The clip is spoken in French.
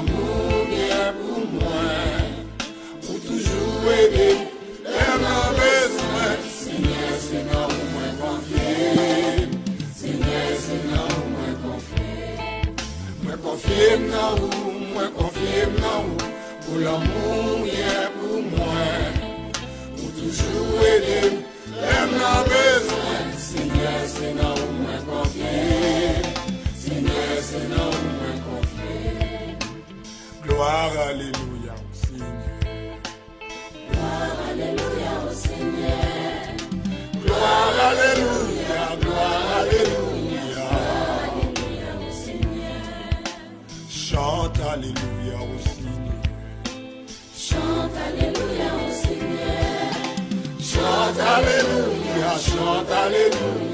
l'amour bien pour moi, pour toujours aider les gens besoin. Seigneur, c'est dans où moi confier. Seigneur, c'est dans où moi confier. Moi confier dans où, moi confier dans où, pour l'amour bien pour moi, pour toujours aider les gens besoin. Seigneur, c'est dans où moi confier. Seigneur, c'est dans où moi confier. Gloire, alléluia au Seigneur. Gloire, alléluia au Seigneur. Gloire, alléluia, gloire, alléluia. Alléluia au Seigneur. Chante, alléluia au Seigneur. Chante, alléluia au Seigneur. Chante, alléluia, chante, alléluia.